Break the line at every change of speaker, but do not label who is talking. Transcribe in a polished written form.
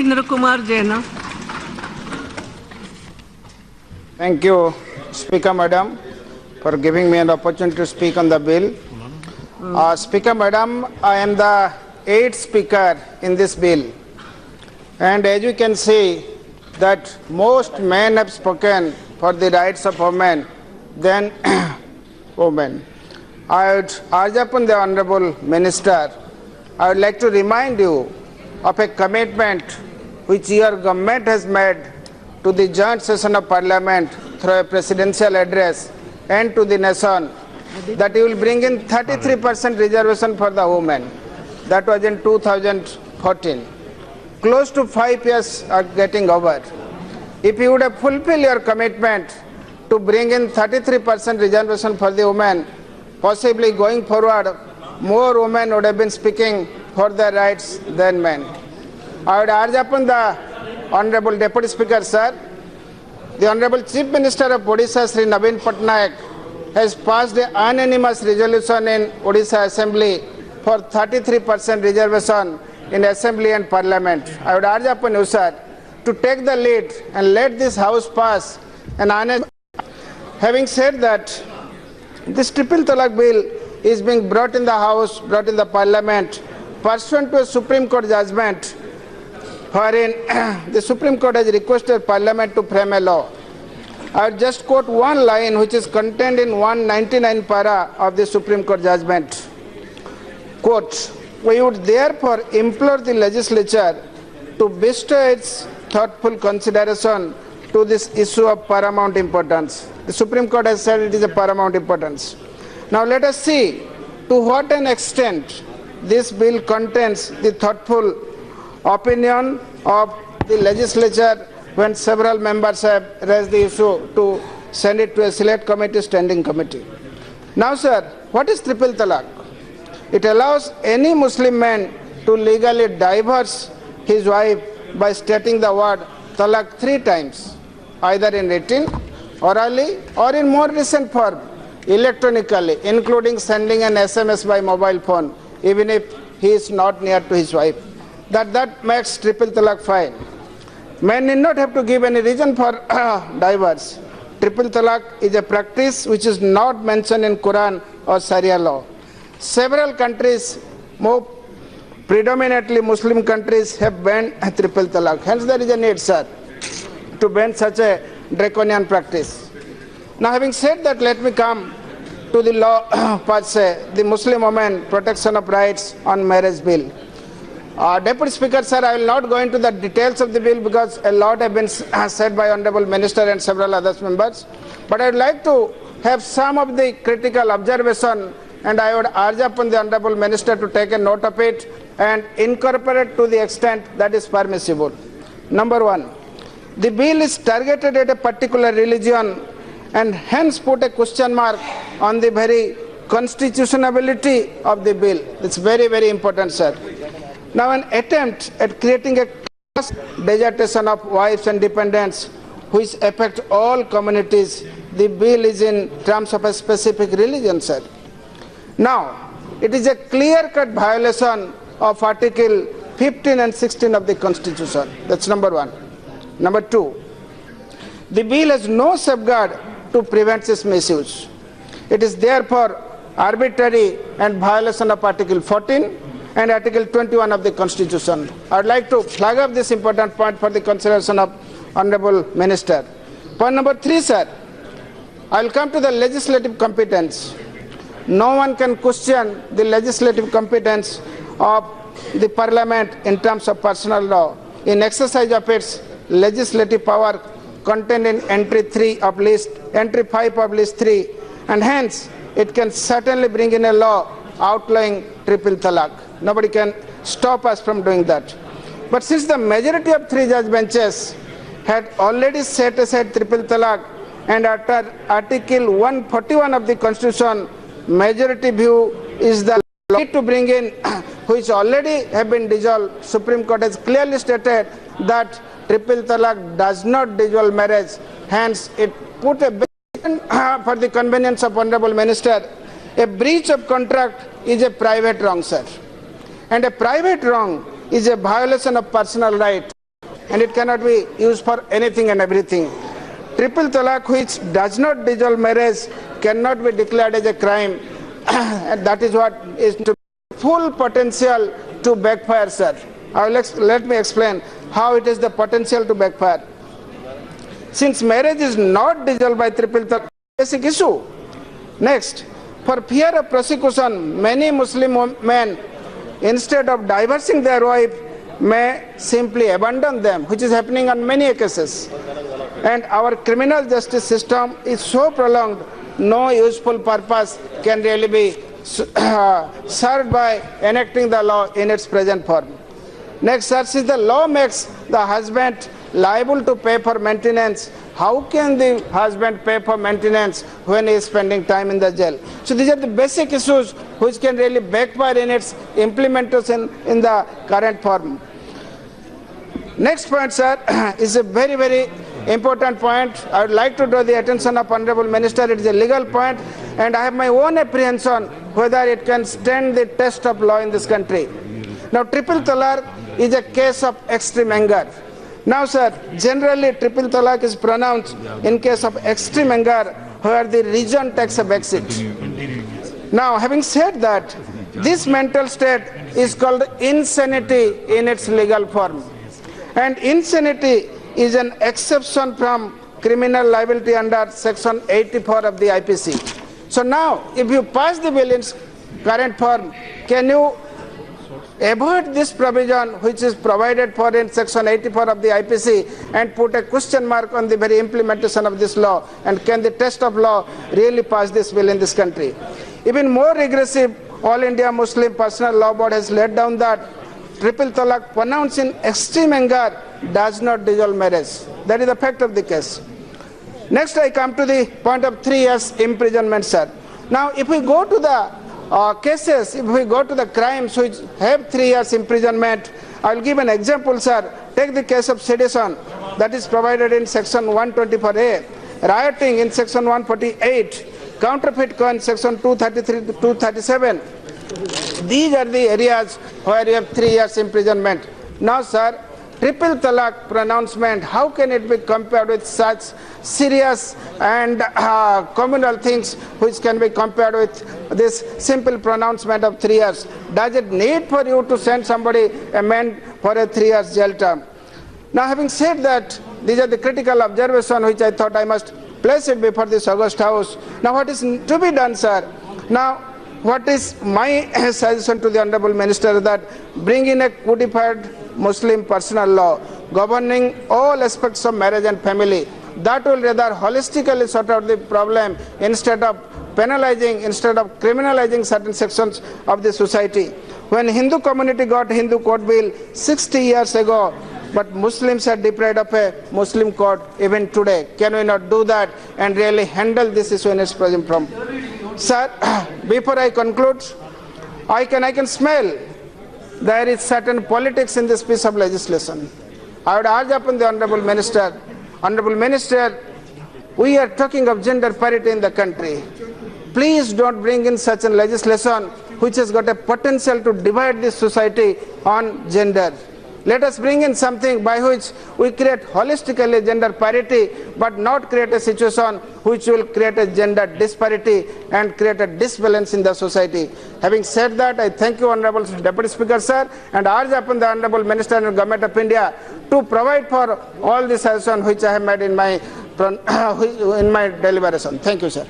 Rabindra Kumar Jena.
Thank you, Speaker Madam, for giving me an opportunity to speak on the bill. Speaker Madam, I am the 8th speaker in this bill. And as you can see, that most men have spoken for the rights of women than women. I would urge upon the Honorable Minister, I would like to remind you of a commitment which your government has made to the joint session of Parliament through a presidential address and to the nation that you will bring in 33% reservation for the women. That was in 2014. Close to 5 years are getting over. If you would have fulfilled your commitment to bring in 33% reservation for the women, possibly going forward, more women would have been speaking for their rights than men. I would urge upon the Honorable Deputy Speaker, sir, the Honorable Chief Minister of Odisha, Sri Naveen Patnaik, has passed an unanimous resolution in Odisha Assembly for 33% reservation in Assembly and Parliament. I would urge upon you, sir, to take the lead and let this House pass an unanimous. Having said that, this Triple Talaq bill is being brought in the House, brought in the Parliament, pursuant to a Supreme Court judgment, wherein the Supreme Court has requested Parliament to frame a law. I will just quote one line which is contained in 199 para of the Supreme Court judgment. Quote, we would therefore implore the legislature to bestow its thoughtful consideration to this issue of paramount importance. The Supreme Court has said it is a paramount importance. Now let us see to what an extent this bill contains the thoughtful opinion of the legislature when several members have raised the issue to send it to a select committee, standing committee. Now, sir, what is Triple Talaq? It allows any Muslim man to legally divorce his wife by stating the word Talaq 3 times, either in written, orally, or in more recent form, electronically, including sending an SMS by mobile phone, even if he is not near to his wife. That makes Triple Talaq fine. Men need not have to give any reason for divorce. Triple Talaq is a practice which is not mentioned in Quran or Sharia law. Several countries, more predominantly Muslim countries, have banned Triple Talaq. Hence there is a need, sir, to ban such a draconian practice. Now, having said that, let me come to the law per se, the Muslim Women Protection of Rights on Marriage Bill. Deputy Speaker, sir, I will not go into the details of the bill because a lot have been said by Honorable Minister and several other members. But I would like to have some of the critical observation, and I would urge upon the Honorable Minister to take a note of it and incorporate to the extent that is permissible. Number one, the bill is targeted at a particular religion and hence put a question mark on the very constitutionality of the bill. It's very, very important, sir. Now, an attempt at creating a class dissertation of wives and dependents which affect all communities, the bill is in terms of a specific religion, sir. Now, it is a clear-cut violation of Article 15 and 16 of the Constitution. That's number one. Number two, the bill has no safeguard to prevent its misuse. It is therefore arbitrary and violation of Article 14 and Article 21 of the Constitution. I would like to flag up this important point for the consideration of Honorable Minister. Point number 3, sir. I will come to the legislative competence. No one can question the legislative competence of the Parliament in terms of personal law in exercise of its legislative power contained in entry 5 of list 3, and hence it can certainly bring in a law outlawing Triple Talaq. Nobody can stop us from doing that. But since the majority of 3 judge benches had already set aside Triple Talaq, and after Article 141 of the Constitution, majority view is the law to bring in, which already have been dissolved. Supreme Court has clearly stated that Triple Talaq does not dissolve marriage. Hence, it put a for the convenience of Honorable Minister, a breach of contract is a private wrong, sir. And a private wrong is a violation of personal right. and it cannot be used for anything and everything. Triple talaq, which does not dissolve marriage, cannot be declared as a crime, and that is what is to full potential to backfire, sir. Let me explain how it is the potential to backfire. Since marriage is not dissolved by triple talaq, basic issue. Next, for fear of prosecution, many Muslim men, instead of divorcing their wife, may simply abandon them, which is happening on many cases. And our criminal justice system is so prolonged, no useful purpose can really be served by enacting the law in its present form. Next, sir, since the law makes the husband liable to pay for maintenance, how can the husband pay for maintenance when he is spending time in the jail? So these are the basic issues which can really backfire in its implementation in the current form. Next point, sir, is a very, very important point. I would like to draw the attention of Honorable Minister. It is a legal point, and I have my own apprehension whether it can stand the test of law in this country. Now, triple talaq is a case of extreme anger. Now, sir, generally triple talaq is pronounced in case of extreme anger where the reason takes a backseat. Now, having said that, this mental state is called insanity in its legal form. And insanity is an exception from criminal liability under Section 84 of the IPC. So now, if you pass the bill in current form, can you avoid this provision which is provided for in Section 84 of the IPC and put a question mark on the very implementation of this law? And can the test of law really pass this bill in this country? Even more regressive, All India Muslim Personal Law Board has laid down that triple talaq pronounced in extreme anger does not dissolve marriage. That is the fact of the case. Next, I come to the point of 3 years imprisonment, sir. Now, if we go to the cases, if we go to the crimes which have 3 years imprisonment, I will give an example, sir. Take the case of sedition, that is provided in Section 124A, rioting in Section 148, counterfeit coin Section 233 to 237. These are the areas where you have 3 years imprisonment. Now, sir, triple talaq pronouncement, how can it be compared with such serious and communal things which can be compared with this simple pronouncement of 3 years? Does it need for you to send somebody a man for a 3 years jail term? Now, having said that, these are the critical observations which I thought I must place it before this August House. Now, what is to be done, sir? Now, what is my suggestion to the Honorable Minister, that bring in a codified Muslim personal law governing all aspects of marriage and family. That will rather holistically sort out the problem instead of penalizing, instead of criminalizing certain sections of the society. When Hindu community got Hindu Code Bill 60 years ago, but Muslims are deprived of a Muslim code even today. Can we not do that and really handle this issue in its present form? Sir, before I conclude, I can smell there is certain politics in this piece of legislation. I would urge upon the Honorable Minister, we are talking of gender parity in the country. Please don't bring in such a legislation which has got a potential to divide this society on gender. Let us bring in something by which we create holistically gender parity, but not create a situation which will create a gender disparity and create a disbalance in the society. Having said that, I thank you, Honorable Deputy Speaker, sir, and urge upon the Honorable Minister and Government of India to provide for all the suggestions which I have made in my deliberation. Thank you, sir.